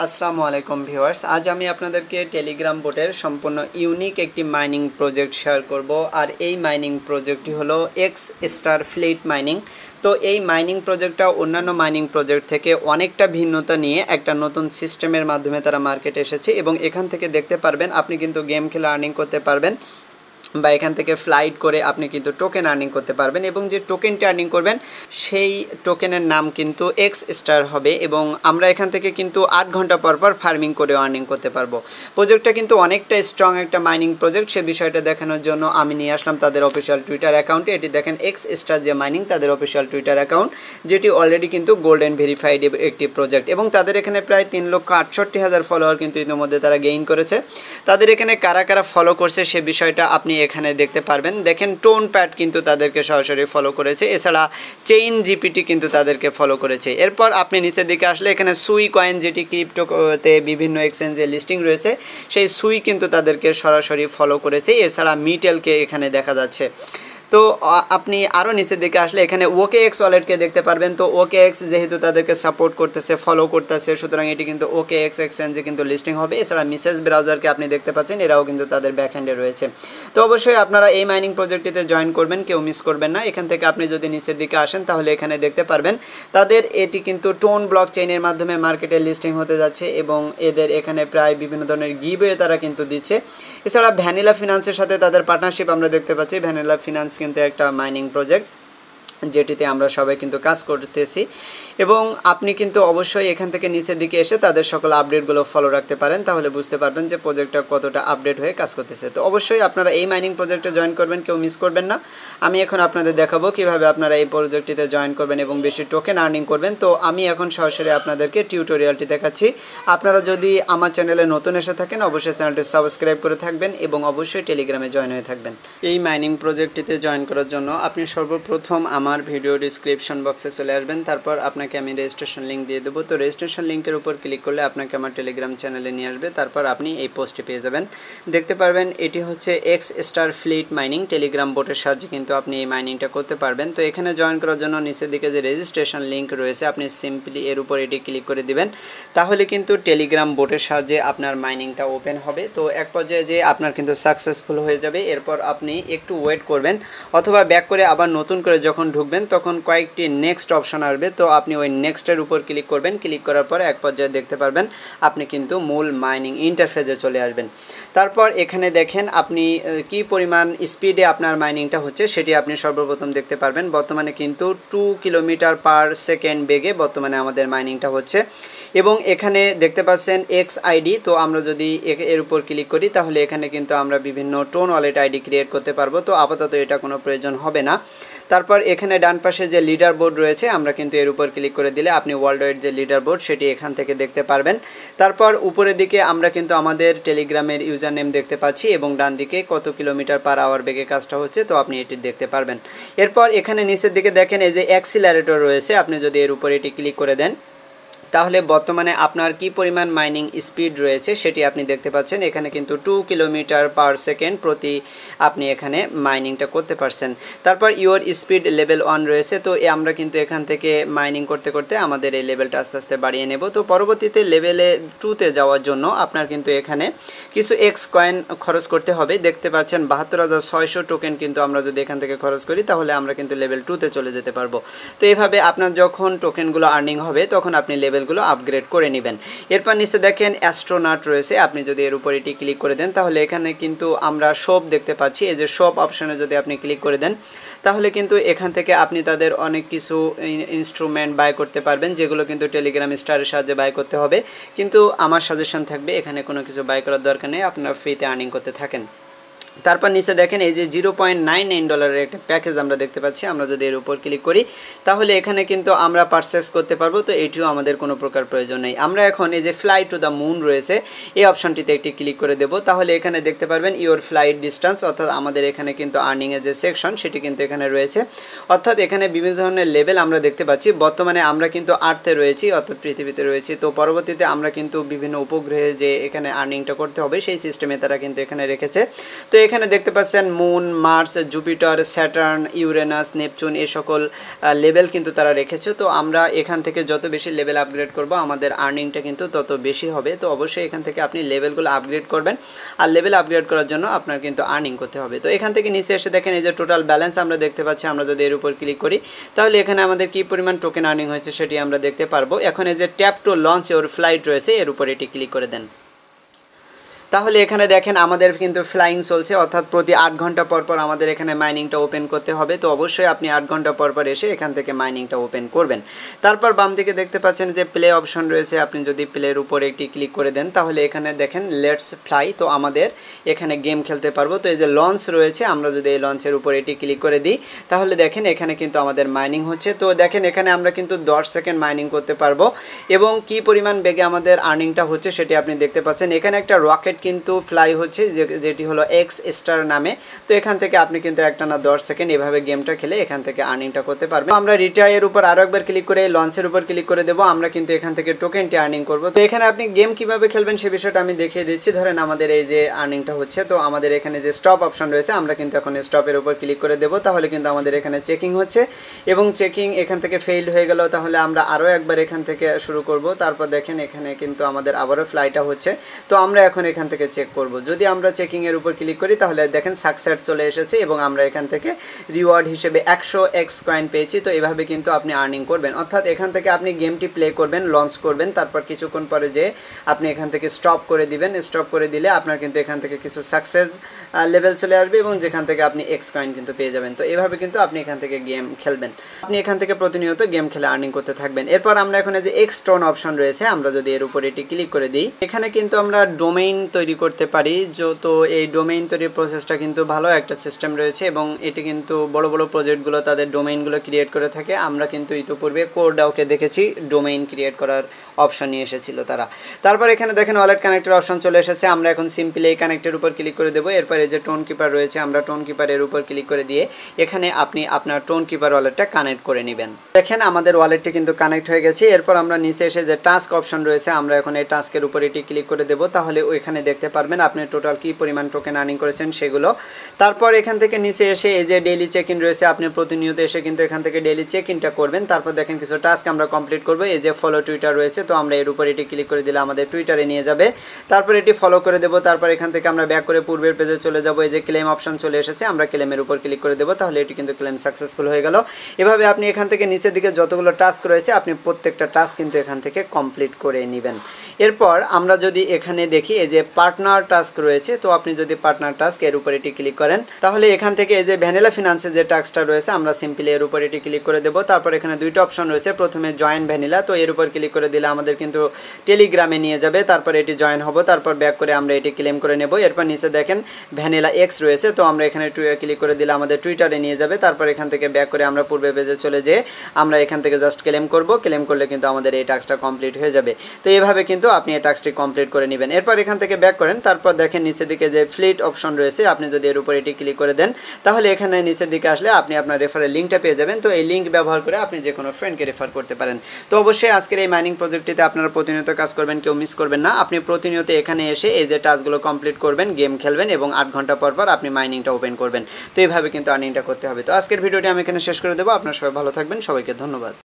আসসালামু আলাইকুম ভিউয়ার্স, আজ আমি আপনাদেরকে টেলিগ্রাম বোটের সম্পূর্ণ ইউনিক একটি মাইনিং প্রজেক্ট শেয়ার করব। আর এই মাইনিং প্রজেক্টটি হলো এক্স স্টার ফ্লিট মাইনিং। তো এই মাইনিং প্রজেক্টটা অন্যান্য মাইনিং প্রজেক্ট থেকে অনেকটা ভিন্নতা নিয়ে একটা নতুন সিস্টেমের মাধ্যমে তারা মার্কেটে এসেছে এবং এখান থেকে দেখতে পারবেন আপনি কিন্তু গেম খেলে আর্নিং করতে পারবেন বা এখান থেকে ফ্লাইট করে আপনি কিন্তু টোকেন আর্নিং করতে পারবেন এবং যে টোকেনটি আর্নিং করবেন সেই টোকেনের নাম কিন্তু এক্স স্টার হবে এবং আমরা এখান থেকে কিন্তু 8 ঘন্টা পর পর ফার্মিং করে আর্নিং করতে পারবো। প্রজেক্টটা কিন্তু অনেকটা স্ট্রং একটা মাইনিং প্রজেক্ট, সে বিষয়টা দেখানোর জন্য আমি নিয়ে আসলাম তাদের অফিসিয়াল টুইটার অ্যাকাউন্টে। এটি দেখেন এক্স স্টার যে মাইনিং তাদের অফিসিয়াল টুইটার অ্যাকাউন্ট, যেটি অলরেডি কিন্তু গোল্ডেন ভেরিফাইড একটি প্রজেক্ট এবং তাদের এখানে প্রায় 3,68,000 ফলোয়ার কিন্তু ইতিমধ্যে তারা গেইন করেছে। তাদের এখানে কারা কারা ফলো করছে সে বিষয়টা আপনি এখানে দেখতে পারবেন। দেখেন টোন প্যাড কিন্তু তাদেরকে সরাসরি ফলো করেছে, এছাড়া চেইন জিপিটি কিন্তু তাদেরকে ফলো করেছে। এরপর আপনি নিচের দিকে আসলে এখানে সুই কয়েন, যেটি ক্রিপ্টোতে বিভিন্ন এক্সচেঞ্জে লিস্টিং রয়েছে, সেই সুই কিন্তু তাদেরকে সরাসরি ফলো করেছে। এছাড়া মিটেলকে এখানে দেখা যাচ্ছে। তো আপনি আরও নিচের দিকে আসলে এখানে ওকে এক্স ওয়ালেটকে দেখতে পারবেন। তো ওকে এক্স যেহেতু তাদেরকে সাপোর্ট করতেছে, ফলো করতেছে, সুতরাং এটি কিন্তু ওকে এক্স এক্সচেঞ্জে কিন্তু লিস্টিং হবে। এছাড়া মিসেস ব্রাউজারকে আপনি দেখতে পাচ্ছেন, এরাও কিন্তু তাদের ব্যাকহ্যান্ডে রয়েছে। তো অবশ্যই আপনারা এই মাইনিং প্রজেক্টটিতে জয়েন করবেন, কেউ মিস করবেন না। এখান থেকে আপনি যদি নিচের দিকে আসেন তাহলে এখানে দেখতে পারবেন তাদের এটি কিন্তু টোন ব্লক চেইনের মাধ্যমে মার্কেটে লিস্টিং হতে যাচ্ছে এবং এদের এখানে প্রায় বিভিন্ন ধরনের গিভওয়ে তারা কিন্তু দিচ্ছে। এছাড়া ভ্যানিলা ফিনান্সের সাথে তাদের পার্টনারশিপ আমরা দেখতে পাচ্ছি। ভ্যানিলা ফিনান্স কিন্তু একটা মাইনিং প্রজেক্ট যেটিতে আমরা সবাই কিন্তু কাজ করতেছি এবং আপনি কিন্তু অবশ্যই এখান থেকে নিচের দিকে এসে তাদের সকল আপডেটগুলো ফলো রাখতে পারেন, তাহলে বুঝতে পারবেন যে প্রজেক্টটা কতটা আপডেট হয়ে কাজ করতেছে। তো অবশ্যই আপনারা এই মাইনিং প্রজেক্টে জয়েন করবেন, কেউ মিস করবেন না। আমি এখন আপনাদের দেখাবো কিভাবে আপনারা এই প্রজেক্টটিতে জয়েন করবেন এবং বেশি টোকেন আর্নিং করবেন। তো আমি এখন সরাসরি আপনাদেরকে টিউটোরিয়ালটি দেখাচ্ছি। আপনারা যদি আমার চ্যানেলে নতুন এসে থাকেন অবশ্যই চ্যানেলটি সাবস্ক্রাইব করে থাকবেন এবং অবশ্যই টেলিগ্রামে জয়েন হয়ে থাকবেন। এই মাইনিং প্রজেক্টটিতে জয়েন করার জন্য আপনি সর্বপ্রথম আমার ভিডিও ডিসক্রিপশন বক্সে চলে আসবেন, তারপর আপনাকে আমি রেজিস্ট্রেশন লিঙ্ক দিয়ে দেবো। তো রেজিস্ট্রেশন লিঙ্কের উপর ক্লিক করলে আপনাকে আমার টেলিগ্রাম চ্যানেলে নিয়ে আসবে, তারপর আপনি এই পোস্টটি পেয়ে যাবেন। দেখতে পারবেন এটি হচ্ছে X star fleet mining, telegram বোটের সাহায্যে কিন্তু আপনি এই মাইনিংটা করতে পারবেন। তো এখানে জয়েন করার জন্য নিচের দিকে যে রেজিস্ট্রেশন লিঙ্ক রয়েছে আপনি সিম্পলি এর উপর এটি ক্লিক করে দিবেন, তাহলে কিন্তু টেলিগ্রাম বোটের সাহায্যে আপনার মাইনিংটা ওপেন হবে। তো এক পর্যায়ে যে আপনার কিন্তু সাকসেসফুল হয়ে যাবে। এরপর আপনি একটু ওয়েট করবেন অথবা ব্যাক করে আবার নতুন করে যখন ঢুকবেন তখন কয়েকটি নেক্সট অপশন আসবে। তো আপনি ওই নেক্সটের উপর ক্লিক করবেন, ক্লিক করার পর এক পর্যায়ে দেখতে পারবেন আপনি কিন্তু মূল মাইনিং ইন্টারফেসে চলে আসবেন। তারপর এখানে দেখেন আপনি কি পরিমাণ স্পিডে আপনার মাইনিংটা হচ্ছে সেটি আপনি সর্বপ্রথম দেখতে পারবেন। বর্তমানে কিন্তু 2 কিলোমিটার পার সেকেন্ড বেগে বর্তমানে আমাদের মাইনিংটা হচ্ছে এবং এখানে দেখতে পাচ্ছেন এক্স আইডি। তো আমরা যদি এর উপর ক্লিক করি তাহলে এখানে কিন্তু আমরা বিভিন্ন টোন ওয়ালেট আইডি ক্রিয়েট করতে পারবো। তো আপাতত এটা কোনো প্রয়োজন হবে না। তারপর এখানে ডান পাশে যে লিডার বোর্ড রয়েছে আমরা কিন্তু এর উপর ক্লিক করে দিলে আপনি ওয়ার্ল্ড ওয়াইড যে লিডার বোর্ড সেটি এখান থেকে দেখতে পারবেন। তারপর উপরের দিকে আমরা কিন্তু আমাদের টেলিগ্রামের ইউজার নেম দেখতে পাচ্ছি এবং ডান দিকে কত কিলোমিটার পার আওয়ার বেগে কাজটা হচ্ছে, তো আপনি এটি দেখতে পারবেন। এরপর এখানে নিচের দিকে দেখেন এই যে অ্যাক্সিলারেটর রয়েছে, আপনি যদি এর উপর এটি ক্লিক করে দেন তাহলে বর্তমানে আপনার কি পরিমাণ মাইনিং স্পিড রয়েছে সেটি আপনি দেখতে পাচ্ছেন। এখানে কিন্তু 2 কিলোমিটার পার সেকেন্ড প্রতি আপনি এখানে মাইনিংটা করতে পারছেন। তারপর ইওর স্পিড লেভেল 1 রয়েছে। তো আমরা কিন্তু এখান থেকে মাইনিং করতে করতে আমাদের এই লেভেলটা আস্তে আস্তে বাড়িয়ে নেব। তো পরবর্তীতে লেভেলে 2তে যাওয়ার জন্য আপনার কিন্তু এখানে কিছু এক্স কয়েন খরচ করতে হবে। দেখতে পাচ্ছেন 72,600 টোকেন কিন্তু আমরা যদি এখান থেকে খরচ করি তাহলে আমরা কিন্তু লেভেল 2তে চলে যেতে পারবো। তো এইভাবে আপনার যখন টোকেনগুলো আর্নিং হবে তখন আপনি লেভেলগুলো আপগ্রেড করে নেবেন। এরপর নিচে দেখেন অ্যাস্ট্রোনট রয়েছে, আপনি যদি এর উপর এটি ক্লিক করে দেন তাহলে এখানে কিন্তু আমরা শপ দেখতে পাচ্ছি। এই যে শপ অপশানে যদি আপনি ক্লিক করে দেন তাহলে কিন্তু এখান থেকে আপনি তাদের অনেক কিছু ইনস্ট্রুমেন্ট বাই করতে পারবেন, যেগুলো কিন্তু টেলিগ্রাম স্টারের সাহায্যে বাই করতে হবে। কিন্তু আমার সাজেশন থাকবে এখানে কোনো কিছু বাই করার দরকার নেই, আপনারা ফ্রিতে আর্নিং করতে থাকেন। তারপর নিচে দেখেন এই যে $0.99 একটা প্যাকেজ আমরা দেখতে পাচ্ছি। আমরা যদি এর উপর ক্লিক করি তাহলে এখানে কিন্তু আমরা পারচেস করতে পারবো। তো এটিও আমাদের কোনো প্রকার প্রয়োজন নেই। আমরা এখন এই যে ফ্লাই টু দ্য মুন রয়েছে এই অপশনটিতে একটি ক্লিক করে দেব, তাহলে এখানে দেখতে পারবেন ইওর ফ্লাইট ডিস্টেন্স, অর্থাৎ আমাদের এখানে কিন্তু আর্নিংয়ের যে সেকশন সেটি কিন্তু এখানে রয়েছে। অর্থাৎ এখানে বিভিন্ন ধরনের লেভেল আমরা দেখতে পাচ্ছি। বর্তমানে আমরা কিন্তু আর্থে রয়েছি, অর্থাৎ পৃথিবীতে রয়েছি। তো পরবর্তীতে আমরা কিন্তু বিভিন্ন উপগ্রহে যে এখানে আর্নিংটা করতে হবে সেই সিস্টেমে তারা কিন্তু এখানে রেখেছে। তো এখানে দেখতে পাচ্ছেন moon, Mars, Jupiter, Saturn, Uranus, Neptune এই সকল লেভেল কিন্তু তারা রেখেছে। তো আমরা এখান থেকে যত বেশি লেভেল আপগ্রেড করব আমাদের আর্নিংটা কিন্তু তত বেশি হবে। তো অবশ্যই এখান থেকে আপনি লেভেলগুলো আপগ্রেড করবেন, আর লেভেল আপগ্রেড করার জন্য আপনার কিন্তু আর্নিং করতে হবে। তো এখান থেকে নিচে এসে দেখেন এই যে টোটাল ব্যালেন্স আমরা দেখতে পাচ্ছি। আমরা যদি এর উপর ক্লিক করি তাহলে এখানে আমাদের কি পরিমাণ টোকেন আর্নিং হয়েছে সেটি আমরা দেখতে পারবো। এখন এই যে tap to launch your flight রয়েছে, এর উপর এটি ক্লিক করে দেন। তাহলে এখানে দেখেন আমাদের কিন্তু ফ্লাইং চলছে, অর্থাৎ প্রতি 8 ঘন্টা পর পর আমাদের এখানে মাইনিংটা ওপেন করতে হবে। তো অবশ্যই আপনি 8 ঘন্টা পর পর এসে এখান থেকে মাইনিংটা ওপেন করবেন। তারপর বাম দিকে দেখতে পাচ্ছেন যে প্লে অপশন রয়েছে, আপনি যদি প্লের উপরে একটি ক্লিক করে দেন তাহলে এখানে দেখেন লেটস ফ্লাই। তো আমাদের এখানে গেম খেলতে পারবো। তো এই যে লঞ্চ রয়েছে, আমরা যদি এই লঞ্চের উপরে এটি ক্লিক করে দিই তাহলে দেখেন এখানে কিন্তু আমাদের মাইনিং হচ্ছে। তো দেখেন এখানে আমরা কিন্তু 10 সেকেন্ড মাইনিং করতে পারবো এবং কি পরিমাণ বেগে আমাদের আর্নিংটা হচ্ছে সেটি আপনি দেখতে পাচ্ছেন। এখানে একটা রকেট কিন্তু ফ্লাই হচ্ছে যেটি হলো এক্স স্টার নামে। তো এখান থেকে আপনি কিন্তু একটানা 10 সেকেন্ড এভাবে গেমটা খেলে এখান থেকে আর্নিংটা করতে পারবেন। আমরা রিটায়ারের উপর আরো একবার ক্লিক করে লঞ্চের উপর ক্লিক করে দেবো, আমরা কিন্তু এখান থেকে টোকেনটি আর্নিং করব। তো এখানে আপনি গেম কিভাবে খেলবেন সে বিষয়টা আমি দেখিয়ে দিচ্ছি। ধরেন আমাদের এই যে আর্নিংটা হচ্ছে, তো আমাদের এখানে যে স্টপ অপশন রয়েছে আমরা কিন্তু এখন স্টপের উপর ক্লিক করে দেবো। তাহলে কিন্তু আমাদের এখানে চেকিং হচ্ছে এবং চেকিং এখান থেকে ফেইল্ড হয়ে গেল। তাহলে আমরা আরও একবার এখান থেকে শুরু করব। তারপর দেখেন এখানে কিন্তু আমাদের আবারও ফ্লাইটা হচ্ছে। তো আমরা এখন এখান থেকে চেক করব। যদি আমরা চেকিং এর উপর ক্লিক করি তাহলে দেখেন সাকসেস চলে এসেছে এবং আমরা এখান থেকে রিওয়ার্ড হিসেবে 100x কয়েন পেয়েছি। তো এভাবে কিন্তু আপনি আর্নিং করবেন, অর্থাৎ এখান থেকে আপনি গেমটি প্লে করবেন, লঞ্চ করবেন, তারপর কিছুক্ষণ পরে যে আপনি এখান থেকে স্টপ করে দিবেন। স্টপ করে দিলে আপনার কিন্তু এখান থেকে কিছু সাকসেস লেভেল চলে আসবে এবং যেখান থেকে আপনি এক্স কয়েন কিন্তু পেয়ে যাবেন। তো এভাবে কিন্তু আপনি এখান থেকে গেম খেলবেন, আপনি এখান থেকে প্রতিনিয়ত গেম খেলে আর্নিং করতে থাকবেন। এরপর আমরা এখন যে এক্স টোন অপশন রয়েছে, আমরা যদি এর উপর এটি ক্লিক করে দিই এখানে কিন্তু আমরা ডোমেইন তৈরি করতে পারি। তো এই ডোমেইন তৈরির প্রসেসটা কিন্তু ভালো একটা সিস্টেম রয়েছে এবং এটি কিন্তু বড় বড় প্রজেক্টগুলো তাদের ডোমেইনগুলো ক্রিয়েট করে থাকে। আমরা কিন্তু ইতিপূর্বে কোরডাওকে দেখেছি ডোমেইন ক্রিয়েট করার অপশন নিয়ে এসেছিল তারা। তারপর এখানে দেখেন ওয়ালেট কানেক্টের অপশন চলে এসেছে, আমরা এখন সিম্পলি এই কানেক্টের উপর ক্লিক করে দেবো। এরপর এই যে টোন কিপার রয়েছে, আমরা টোন কিপারের উপর ক্লিক করে দিয়ে এখানে আপনি আপনার টোন কিপার ওয়ালেটটা কানেক্ট করে নেবেন। দেখেন আমাদের ওয়ালেটটি কিন্তু কানেক্ট হয়ে গেছে। এরপর আমরা নিচে এসে যে টাস্ক অপশন রয়েছে আমরা এখন এই টাস্কের উপর এটি ক্লিক করে দেবো। তাহলে ওইখানে দেখতে পারবেন আপনি টোটাল কি পরিমাণ টোকেন আর্নিং করেছেন সেগুলো। তারপর এখান থেকে নিচে এসে এই যে ডেইলি চেক ইন রয়েছে, আপনি প্রতিনিয়ত এসে কিন্তু এখান থেকে ডেইলি চেক ইনটা করবেন। তারপর দেখেন কিছু টাস্ক আমরা কমপ্লিট করবো। এই যে ফলো টুইটার রয়েছে, তো আমরা এর উপর এটি ক্লিক করে দিলে আমাদের টুইটারে নিয়ে যাবে। তারপর এটি ফলো করে দেবো। তারপর এখান থেকে আমরা ব্যাক করে পূর্বের পেজে চলে যাব। এই যে ক্লেম অপশন চলে এসেছে, আমরা ক্লেমের উপর ক্লিক করে দেবো। তাহলে এটি কিন্তু ক্লেম সাকসেসফুল হয়ে গেল। এভাবে আপনি এখান থেকে নিচের দিকে যতগুলো টাস্ক রয়েছে আপনি প্রত্যেকটা টাস্ক কিন্তু এখান থেকে কমপ্লিট করে নেবেন। এরপর আমরা যদি এখানে দেখি এই যে পার্টনার টাস্ক রয়েছে, তো আপনি যদি পার্টনার টাস্ক এর উপর এটি ক্লিক করেন তাহলে এখান থেকে এই যে ভ্যানিলা ফিনান্সের যে টাস্কটা রয়েছে আমরা সিম্পলি এর উপর এটি ক্লিক করে দেবো। তারপর এখানে দুইটা অপশন রয়েছে, প্রথমে জয়েন ভ্যানিলা, তো এর উপর ক্লিক করে দিলে আমাদের কিন্তু টেলিগ্রামে নিয়ে যাবে। তারপর এটি জয়েন হবো, তারপর ব্যাক করে আমরা এটি ক্লেম করে নেব। এরপর নিচে দেখেন ভ্যানিলা এক্স রয়েছে, তো আমরা এখানে ক্লিক করে দিলে আমাদের টুইটারে নিয়ে যাবে। তারপর এখান থেকে ব্যাক করে আমরা পূর্বে পেজে চলে যেয়ে আমরা এখান থেকে জাস্ট ক্লেম করব। ক্লেম করলে কিন্তু আমাদের এই টাস্কটা কমপ্লিট হয়ে যাবে। তো এইভাবে কিন্তু আপনি এই টাস্কটি কমপ্লিট করে নেবেন। এরপর এখান থেকে ব্যাক করেন, তারপর দেখেন নিচের দিকে যে ফ্লিট অপশন রয়েছে, আপনি যদি এর উপর এটি ক্লিক করে দেন তাহলে এখানে নিচের দিকে আসলে আপনি আপনার রেফারের লিঙ্কটা পেয়ে যাবেন। তো এই লিঙ্ক ব্যবহার করে আপনি যে কোনো ফ্রেন্ডকে রেফার করতে পারেন। তো অবশ্যই আজকের এই মাইনিং প্রজেক্টটিতে আপনারা প্রতিনিয়ত কাজ করবেন, কেউ মিস করবেন না। আপনি প্রতিনিয়ত এখানে এসে এই যে টাস্কগুলো কমপ্লিট করবেন, গেম খেলবেন এবং 8 ঘন্টা পর পর আপনি মাইনিংটা ওপেন করবেন। তো এইভাবে কিন্তু আর্নিংটা করতে হবে। তো আজকের ভিডিওটি আমি এখানে শেষ করে দেবো। আপনারা সবাই ভালো থাকবেন, সবাইকে ধন্যবাদ।